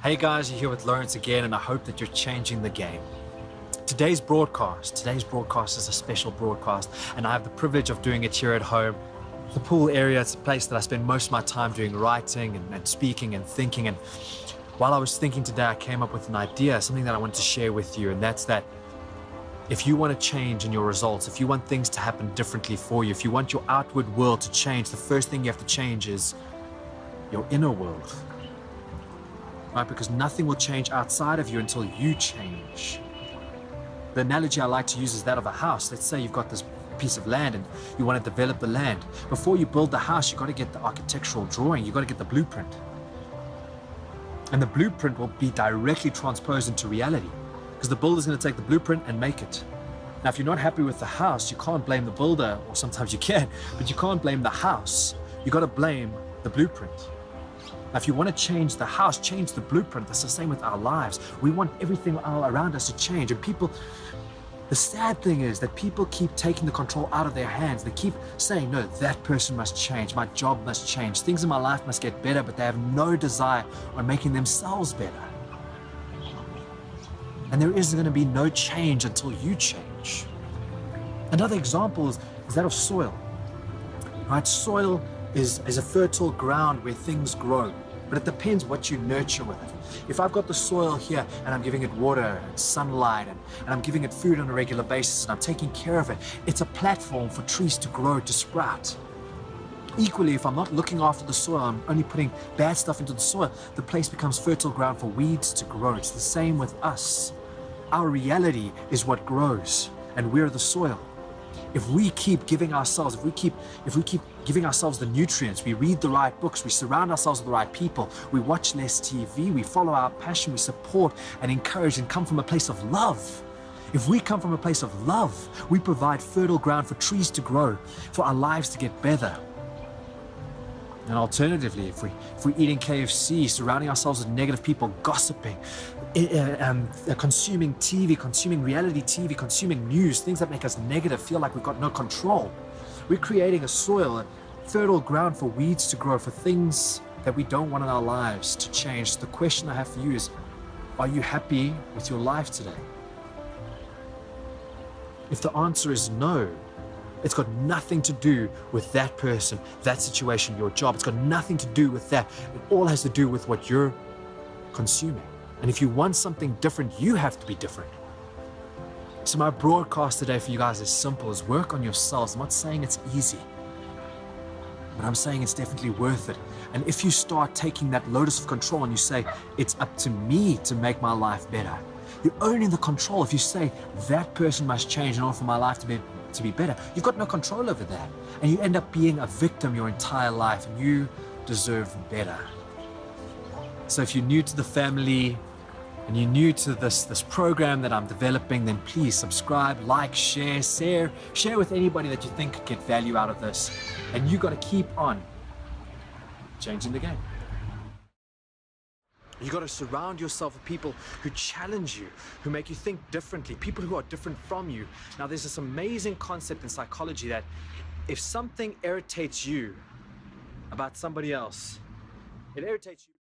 Hey guys, you're here with Lawrence again, and I hope that you're changing the game. Today's broadcast is a special broadcast, and I have the privilege of doing it here at home. The pool area, it's a place that I spend most of my time doing writing and speaking and thinking. And while I was thinking today, I came up with an idea, something that I wanted to share with you, and that's that if you want to change in your results, if you want things to happen differently for you, if you want your outward world to change, the first thing you have to change is your inner world. Right? Because nothing will change outside of you until you change. The analogy I like to use is that of a house. Let's say you've got this piece of land and you want to develop the land. Before you build the house, you've got to get the architectural drawing, you've got to get the blueprint. And the blueprint will be directly transposed into reality because the builder's going to take the blueprint and make it. Now, if you're not happy with the house, you can't blame the builder, or sometimes you can, but you can't blame the house. You've got to blame the blueprint. Now, if you want to change the house, change the blueprint. That's the same with our lives. We want everything all around us to change. And the sad thing is that people keep taking the control out of their hands. They keep saying, no, that person must change. My job must change. Things in my life must get better, but they have no desire on making themselves better. And there is going to be no change until you change. Another example is that of soil. Right? Soil is a fertile ground where things grow, but it depends what you nurture with it. If I've got the soil here and I'm giving it water and sunlight and I'm giving it food on a regular basis and I'm taking care of it, it's a platform for trees to grow, to sprout. Equally, if I'm not looking after the soil, I'm only putting bad stuff into the soil, the place becomes fertile ground for weeds to grow. It's the same with us. Our reality is what grows, and we're the soil. If we keep giving ourselves, if we keep giving ourselves the nutrients, we read the right books, we surround ourselves with the right people, we watch less TV, we follow our passion, we support and encourage and come from a place of love. If we come from a place of love, we provide fertile ground for trees to grow, for our lives to get better. And alternatively, if we're eating KFC, surrounding ourselves with negative people, gossiping, consuming TV, consuming reality TV, consuming news, things that make us negative, feel like we've got no control, we're creating a soil, a fertile ground for weeds to grow, for things that we don't want in our lives to change. So the question I have for you is, are you happy with your life today? If the answer is no, it's got nothing to do with that person, that situation, your job. It's got nothing to do with that. It all has to do with what you're consuming. And if you want something different, you have to be different. So my broadcast today for you guys is simple, is work on yourselves. I'm not saying it's easy, but I'm saying it's definitely worth it. And if you start taking that lotus of control and you say, it's up to me to make my life better, you're owning the control. If you say, that person must change in order for my life to be better, you've got no control over that. And you end up being a victim your entire life, and you deserve better. So if you're new to the family and you're new to this program that I'm developing, then please subscribe, like, share with anybody that you think could get value out of this. And you got to keep on changing the game. You got to surround yourself with people who challenge you, who make you think differently, people who are different from you. Now, there's this amazing concept in psychology that if something irritates you about somebody else, it irritates you.